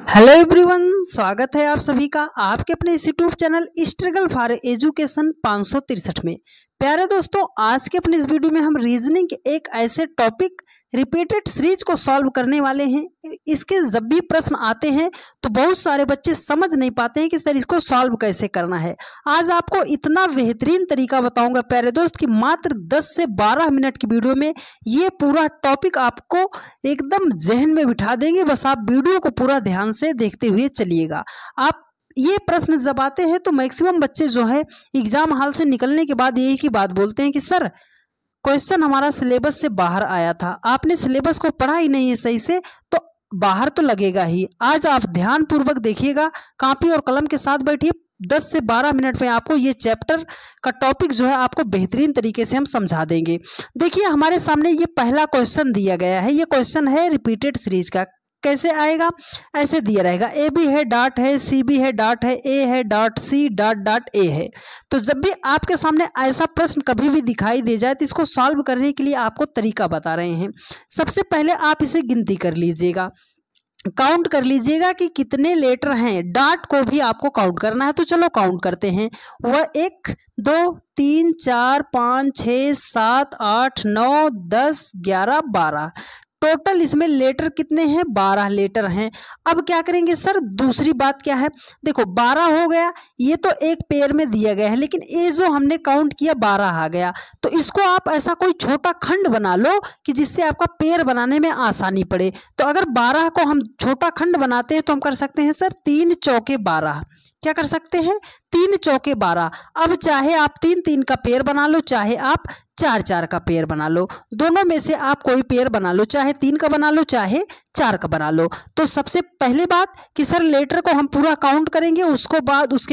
Hello everyone, स्वागत है आप सभी का आपके अपने इस YouTube channel struggle for education 563 में। प्यारे दोस्तों, आज के अपने इस वीडियो में हम रीजनिंग के एक ऐसे टॉपिक रिपीटेड सीरीज को सॉल्व करने वाले हैं। इसके जब भी प्रश्न आते हैं तो बहुत सारे बच्चे समझ नहीं पाते हैं कि सर इसको सॉल्व कैसे करना है। आज आपको इतना बेहतरीन तरीका बताऊंगा प्यारे दोस्त कि मात्र 10 से 12 मिनट की वीडियो में ये पूरा टॉपिक आपको एकदम जहन में बिठा देंगे। बस आप वीडियो को पूरा ध्यान से देखते हुए चलिएगा। आप ये प्रश्न जब आते हैं तो मैक्सिमम बच्चे जो है एग्जाम हॉल से निकलने के बाद यही की बात बोलते हैं कि सर क्वेश्चन हमारा सिलेबस से बाहर आया था, आपने सिलेबस को पढ़ा ही नहीं है सही से, तो बाहर तो लगेगा ही। आज आप ध्यान पूर्वक देखिएगा, कॉपी और कलम के साथ बैठिए। 10 से 12 मिनट में आपको ये चैप्टर का टॉपिक जो है आपको बेहतरीन तरीके से हम समझा देंगे। देखिए, हमारे सामने ये पहला क्वेश्चन दिया गया है। ये क्वेश्चन है रिपीटेड सीरीज का। कैसे आएगा? ऐसे दिया रहेगा, ए बी है, डॉट है, सी बी है, डॉट है, ए है, dot C, dot dot A है। तो जब भी आपके सामने ऐसा प्रश्न कभी भी दिखाई दे जाए तो इसको सॉल्व करने के लिए आपको तरीका बता रहे हैं। सबसे पहले आप इसे गिनती कर लीजिएगा, काउंट कर लीजिएगा कि कितने लेटर हैं। डॉट को भी आपको काउंट करना है, तो चलो काउंट करते हैं। वह 1 2 3 4 5 6 7 8 9 10 11 12 टोटल इसमें लेटर कितने हैं? 12 लेटर हैं। अब क्या करेंगे सर? दूसरी बात क्या है, देखो 12 हो गया, ये तो एक पेयर में दिया गया है, लेकिन ये जो हमने काउंट किया 12 आ गया। तो इसको आप ऐसा कोई छोटा खंड बना लो कि जिससे आपका पेयर बनाने में आसानी पड़े। तो अगर 12 को हम छोटा खंड बनाते हैं तो हम कर सकते हैं सर 3 चौके 12। क्या कर सकते हैं? 3 चौके 12। अब चाहे आप 3 3 का पेयर बना लो, चाहे आप 4 4 का पेयर बना लो, दोनों में से आप कोई पेयर बना लो, चाहे 3 का बना लो, चाहे 4 का बना लो। तो सबसे पहले बात कि सर लेटर को हम पूरा काउंट करेंगे, उसके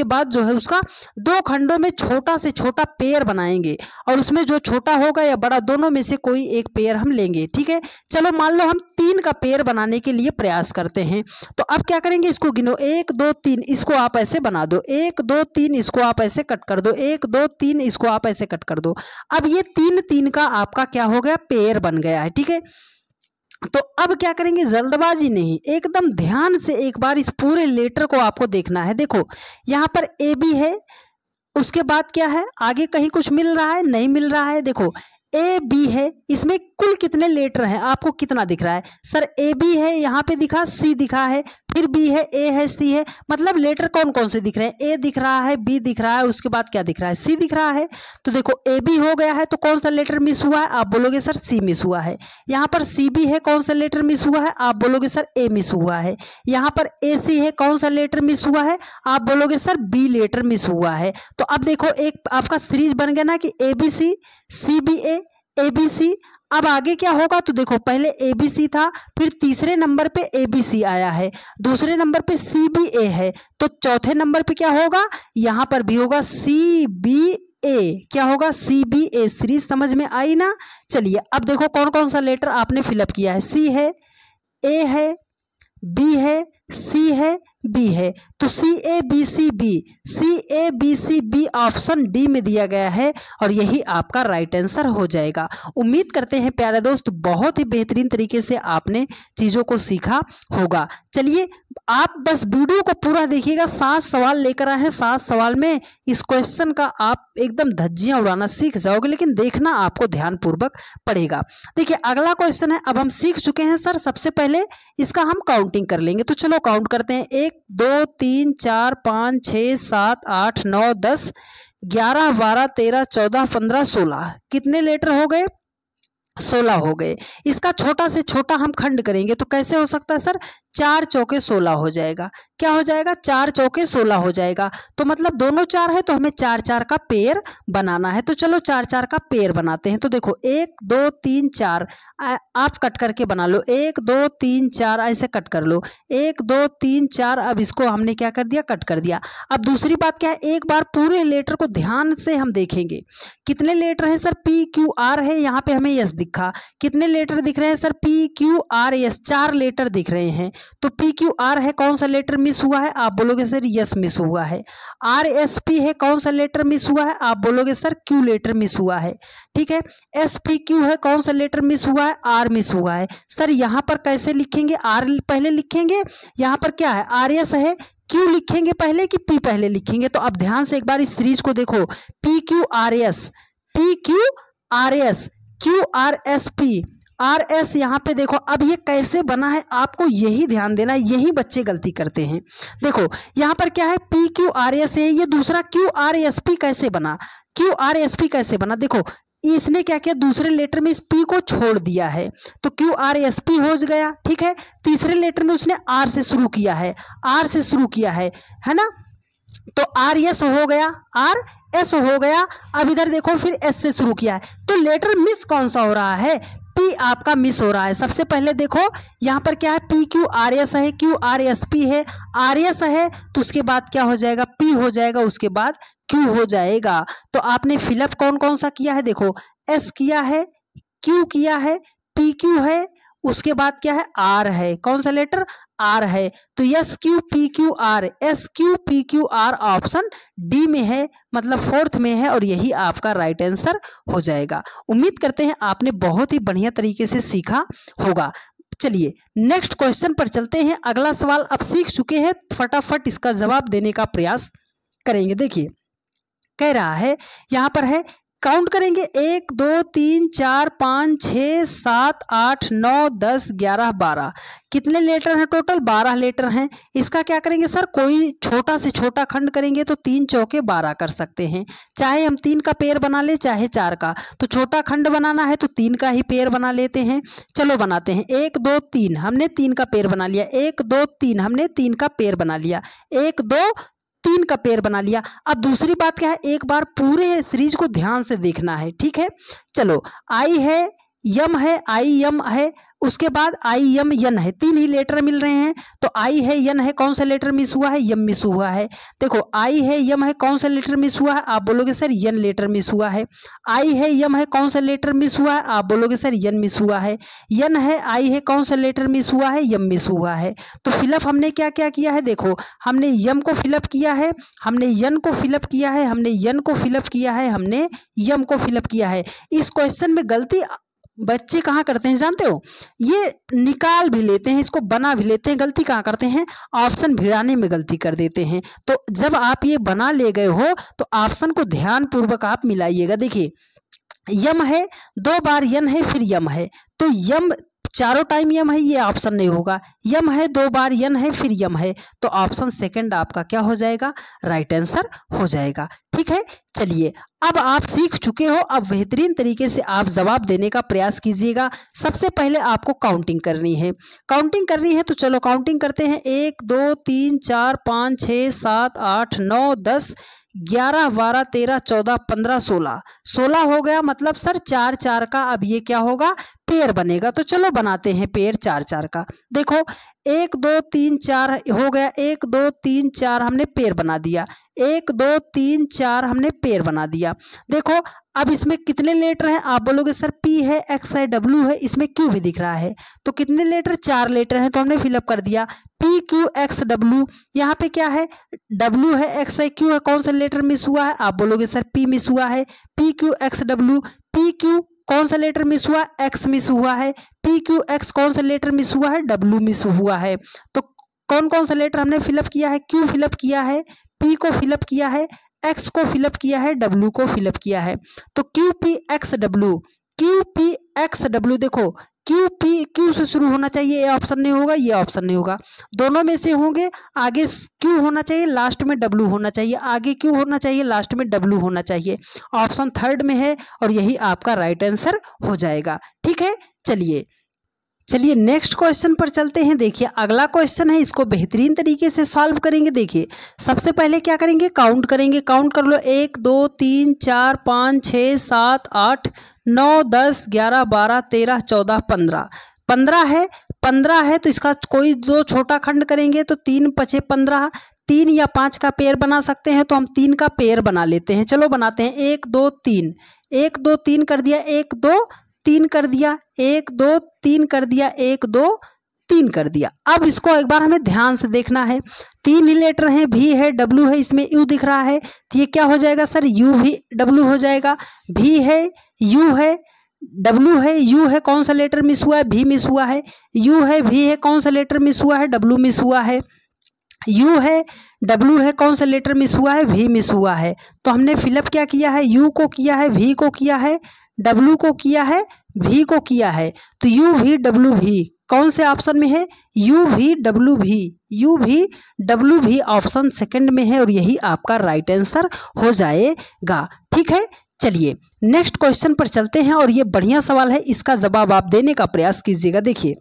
बाद जो है उसका 2 खंडों में छोटा से छोटा पेयर बनाएंगे, और उसमें जो छोटा होगा या बड़ा दोनों में से कोई एक पेयर हम लेंगे। ठीक है, चलो मान लो हम 3 का पेयर बनाने के लिए प्रयास करते हैं। तो अब क्या करेंगे, इसको गिनो, 1 2 3, इसको आप ऐसे बना दो, 1 2 3, इसको आप ऐसे कट कर दो, 1 2 3, इसको आप ऐसे कट कर दो। अब ये 3 3 का आपका क्या हो गया? पेयर बन गया है। ठीक है, तो अब क्या करेंगे, जल्दबाजी नहीं, एकदम ध्यान से एक बार इस पूरे लेटर को आपको देखना है। देखो यहाँ पर ए बी है, उसके बाद क्या है, आगे कहीं कुछ मिल रहा है? नहीं मिल रहा है। देखो ए बी है, इसमें कुल कितने लेटर हैं आपको कितना दिख रहा है? सर ए बी है, यहाँ पे दिखा, सी दिखा है, फिर बी है, ए है, सी है, मतलब लेटर कौन कौन से दिख रहे हैं? ए दिख रहा है, बी दिख रहा है, उसके बाद क्या दिख रहा है? सी दिख रहा है। तो देखो ए बी हो गया है, तो कौन सा लेटर मिस हुआ है? आप बोलोगे सर सी मिस हुआ है। यहाँ पर सी बी है, कौन सा लेटर मिस हुआ है? आप बोलोगे सर ए मिस हुआ है। यहाँ पर ए सी है, कौन सा लेटर मिस हुआ है? आप बोलोगे सर बी लेटर मिस हुआ है। तो अब देखो एक आपका सीरीज बन गया ना कि A B C, C B A B C. अब आगे क्या होगा? तो देखो पहले ए बी सी था, फिर तीसरे नंबर पे ए बी सी आया है, दूसरे नंबर पे सी बी ए है, तो चौथे नंबर पे क्या होगा? यहाँ पर भी होगा सी बी ए। क्या होगा? सी बी ए। सीरीज समझ में आई ना? चलिए अब देखो कौन कौन सा लेटर आपने फिलअप किया है। सी है, ए है, बी है, सी है, बी है। तो C A B C B, C A B C B option D में दिया गया है, और यही आपका राइट आंसर हो जाएगा। उम्मीद करते हैं प्यारे दोस्त बहुत ही बेहतरीन तरीके से आपने चीज़ों को सीखा होगा। चलिए आप बस वीडियो को पूरा देखिएगा। 7 सवाल लेकर आए हैं, 7 सवाल में इस क्वेश्चन का आप एकदम धज्जियां उड़ाना सीख जाओगे, लेकिन देखना आपको ध्यानपूर्वक पड़ेगा। देखिए अगला क्वेश्चन है, अब हम सीख चुके हैं सर, सबसे पहले इसका हम काउंटिंग कर लेंगे। तो चलो काउंट करते हैं, 1 2 3 4 5 6 7 8 9 10 11 12 13 14 15 16। कितने लेटर हो गए? 16 हो गए। इसका छोटा से छोटा हम खंड करेंगे तो कैसे हो सकता है सर? 4 चौके 16 हो जाएगा। क्या हो जाएगा? 4 चौके 16 हो जाएगा। तो मतलब दोनों 4 है, तो हमें 4 4 का पेयर बनाना है। तो चलो 4 4 का पेयर बनाते हैं। तो देखो 1 2 3 4 आप कट करके बना लो, 1 2 3 4 ऐसे कट कर लो, 1 2 3 4। अब इसको हमने क्या कर दिया? कट कर दिया। अब दूसरी बात क्या है, एक बार पूरे लेटर को ध्यान से हम देखेंगे। कितने लेटर हैं सर? पी क्यू आर है, यहाँ पे हमें यस दिखा। कितने लेटर दिख रहे हैं sir? P Q R S, 4 letter दिख रहे हैं। तो पी क्यू आर है, कौन सा लेटर मिस हुआ है? आप बोलोगे सर यस मिस हुआ है। आर एस पी है, कौन सा लेटर मिस हुआ है? आप बोलोगे सर क्यू लेटर मिस हुआ है। ठीक है। एस पी क्यू है, कौन सा लेटर मिस हुआ है? आर मिस हुआ है। सर यहाँ पर कैसे लिखेंगे? आर पहले लिखेंगे, यहाँ पर क्या है? आर एस है, क्यू लिखेंगे पहले कि पी पहले लिखेंगे? तो अब ध्यान से एक बार इस सीरीज को देखो, P Q R S, P Q R S, Q R S P, R S. यहाँ पे देखो अब ये कैसे बना है, आपको यही ध्यान देना है, यही बच्चे गलती करते हैं। देखो यहाँ पर क्या है? पी क्यू आर एस है, ये दूसरा क्यू आर एस पी कैसे बना? क्यू आर एस पी कैसे बना? देखो इसने क्या किया, दूसरे लेटर में इस पी को छोड़ दिया है, तो क्यू आर एस पी हो गया। ठीक है। तीसरे लेटर में उसने आर से शुरू किया है, आर से शुरू किया है ना, तो आर एस हो गया, आर एस हो गया। अब इधर देखो फिर एस से शुरू किया है, तो लेटर मिस कौन सा हो रहा है? पी आपका मिस हो रहा है। सबसे पहले देखो यहाँ पर क्या है? पी क्यू आर एस है, क्यू आर एस पी है, आर एस है, तो उसके बाद क्या हो जाएगा? पी हो जाएगा, उसके बाद क्यू हो जाएगा। तो आपने फिलअप कौन कौन सा किया है? देखो एस किया है, क्यू किया है, पी क्यू है, उसके बाद क्या है? आर है। कौन सा लेटर? आर है। तो S Q P Q R, S Q P Q are option D में है, मतलब 4th में है, और यही आपका राइट आंसर हो जाएगा। उम्मीद करते हैं आपने बहुत ही बढ़िया तरीके से सीखा होगा। चलिए नेक्स्ट क्वेश्चन पर चलते हैं। अगला सवाल अब सीख चुके हैं, फटाफट इसका जवाब देने का प्रयास करेंगे। देखिए कह रहा है, यहाँ पर है, काउंट करेंगे 1 2 3 4 5 6 7 8 9 10 11 12। कितने लेटर हैं टोटल? 12 लेटर हैं। इसका क्या करेंगे सर? कोई छोटा से छोटा खंड करेंगे तो 3 चौके 12 कर सकते हैं, चाहे हम 3 का पेयर बना ले चाहे 4 का। तो छोटा खंड बनाना है तो 3 का ही पेयर बना लेते हैं। चलो बनाते हैं। 1 2 3 हमने 3 का पेयर बना लिया, 1 2 3 हमने 3 का पेयर बना लिया, 1 2 3 का पेयर बना लिया। अब दूसरी बात क्या है? एक बार पूरे सीरीज को ध्यान से देखना है। ठीक है। चलो आई है, यम है, आई यम है, उसके बाद आई यम यन है, 3 ही लेटर मिल रहे हैं। तो आई है, यन है, कौन सा लेटर मिस हुआ है? यम मिस हुआ है। देखो आई है, यम है, कौन सा लेटर मिस हुआ है? आप बोलोगे सर यन लेटर मिस हुआ है। आई है, यम है, कौन सा लेटर मिस हुआ है? आप बोलोगे सर यन मिस हुआ है। यन है, आई है, कौन सा लेटर मिस हुआ है? यम मिस हुआ है। तो फिलअप हमने क्या क्या किया है? देखो हमने यम को फिलअप किया है, हमने यन को फिलअप किया है, हमने यन को फिलअप किया है, हमने यम को फिलअप किया है। इस क्वेश्चन में गलती बच्चे कहाँ करते हैं जानते हो? ये निकाल भी लेते हैं, इसको बना भी लेते हैं। गलती कहाँ करते हैं? ऑप्शन भिड़ाने में गलती कर देते हैं। तो जब आप ये बना ले गए हो तो ऑप्शन को ध्यान पूर्वक आप मिलाइएगा। देखिए यम है, 2 बार यन है, फिर यम है, तो यम चारों टाइम यम है, ये ऑप्शन नहीं होगा। यम है, 2 बार यन है, फिर यम है, तो ऑप्शन सेकंड आपका क्या हो जाएगा? राइट आंसर हो जाएगा। ठीक है। चलिए अब आप सीख चुके हो, अब बेहतरीन तरीके से आप जवाब देने का प्रयास कीजिएगा। सबसे पहले आपको काउंटिंग करनी है। काउंटिंग करनी है तो चलो काउंटिंग करते हैं। 1 2 3 4 5 6 7 8 9 10 11 12 13 14 15 16 16 हो गया। मतलब सर 4 4 का अब ये क्या होगा? पेयर बनेगा। तो चलो बनाते हैं पेयर 4 4 का। देखो 1 2 3 4 हो गया, 1 2 3 4 हमने पेयर बना दिया, 1 2 3 4 हमने पेयर बना दिया। देखो अब इसमें कितने लेटर हैं? आप बोलोगे सर पी है, एक्स है, डब्ल्यू है, इसमें क्यू भी दिख रहा है, तो कितने लेटर? 4 लेटर हैं, तो हमने फिलअप कर दिया पी क्यू एक्स डब्ल्यू। यहाँ पे क्या है? डब्ल्यू है, एक्स है, क्यू है, कौन सा लेटर मिस हुआ है? आप बोलोगे सर पी मिस हुआ है। P Q x W, P Q कौन सा लेटर मिस हुआ? एक्स मिस हुआ है। पी क्यू एक्स कौन सा लेटर मिस हुआ है? डब्ल्यू मिस हुआ है। तो कौन कौन सा लेटर हमने फिलअप किया है? क्यू फिलअप किया है, पी को फिलअप किया है, एक्स को फिलअप किया है, डब्ल्यू को फिलअप किया है। तो Q P x W, Q P x W, देखो क्यू पी क्यू से शुरू होना चाहिए, ये ऑप्शन नहीं होगा, ये ऑप्शन नहीं होगा, दोनों में से होंगे। आगे क्यू होना चाहिए, लास्ट में डब्ल्यू होना चाहिए, आगे क्यू होना चाहिए, लास्ट में डब्ल्यू होना चाहिए। ऑप्शन 3rd में है और यही आपका राइट आंसर हो जाएगा। ठीक है। चलिए नेक्स्ट क्वेश्चन पर चलते हैं। देखिए अगला क्वेश्चन है, इसको बेहतरीन तरीके से सॉल्व करेंगे। देखिए सबसे पहले क्या करेंगे? काउंट करेंगे। काउंट कर लो 1 2 3 4 5 6 7 8 9 10 11 12 13 14 15 15 है। 15 है तो इसका कोई 2 छोटा खंड करेंगे तो 3 5 15, 3 या 5 का पेयर बना सकते हैं, तो हम 3 का पेयर बना लेते हैं। चलो बनाते हैं। 1 2 3, 1 2 3 कर दिया, 1 2 3 कर दिया, 1 2 3 कर दिया, 1 2 3 कर दिया। अब इसको एक बार हमें ध्यान से देखना है, 3 ही लेटर हैं, भी है, डब्ल्यू है, इसमें यू दिख रहा है, तो ये क्या हो जाएगा सर, यू भी डब्ल्यू हो जाएगा। भी है, यू है, डब्ल्यू है, यू है, कौन सा लेटर मिस हुआ है, भी मिस हुआ है। यू है, भी है, कौन सा लेटर मिस हुआ है, डब्ल्यू मिस हुआ है। यू है, डब्ल्यू है, कौन सा लेटर मिस हुआ है, भी मिस हुआ है। तो हमने फिलअप क्या किया है, यू को किया है, भी को किया है, डब्ल्यू को किया है, भी को किया है। तो यू भी डब्ल्यू भी कौन से ऑप्शन में है, यू भी डब्ल्यू भी, यू भी डब्ल्यू भी ऑप्शन सेकंड में है और यही आपका राइट आंसर हो जाएगा। ठीक है, चलिए नेक्स्ट क्वेश्चन पर चलते हैं और ये बढ़िया सवाल है, इसका जवाब आप देने का प्रयास कीजिएगा। देखिए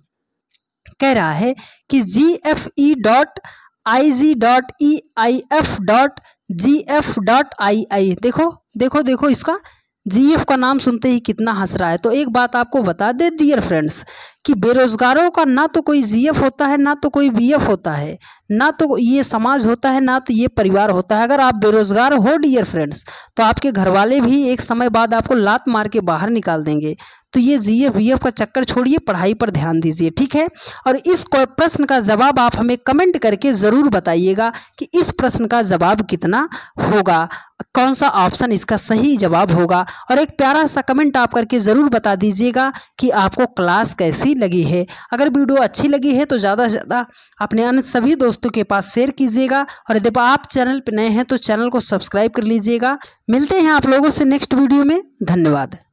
कह रहा है कि gfe.igef.gf.ii, देखो देखो देखो, इसका जीएफ का नाम सुनते ही कितना हंस रहा है। तो एक बात आपको बता दे डियर फ्रेंड्स कि बेरोजगारों का ना तो कोई जीएफ होता है, ना तो कोई बीएफ होता है, ना तो ये समाज होता है, ना तो ये परिवार होता है। अगर आप बेरोजगार हो डियर फ्रेंड्स तो आपके घर वाले भी एक समय बाद आपको लात मार के बाहर निकाल देंगे। तो ये जीएफ बीएफ का चक्कर छोड़िए, पढ़ाई पर ध्यान दीजिए। ठीक है, और इस प्रश्न का जवाब आप हमें कमेंट करके ज़रूर बताइएगा कि इस प्रश्न का जवाब कितना होगा, कौन सा ऑप्शन इसका सही जवाब होगा। और एक प्यारा सा कमेंट आप करके ज़रूर बता दीजिएगा कि आपको क्लास कैसी लगी है। अगर वीडियो अच्छी लगी है तो ज़्यादा से ज़्यादा अपने अन्य सभी दोस्तों के पास शेयर कीजिएगा और यदि आप चैनल पर नए हैं तो चैनल को सब्सक्राइब कर लीजिएगा। मिलते हैं आप लोगों से नेक्स्ट वीडियो में। धन्यवाद।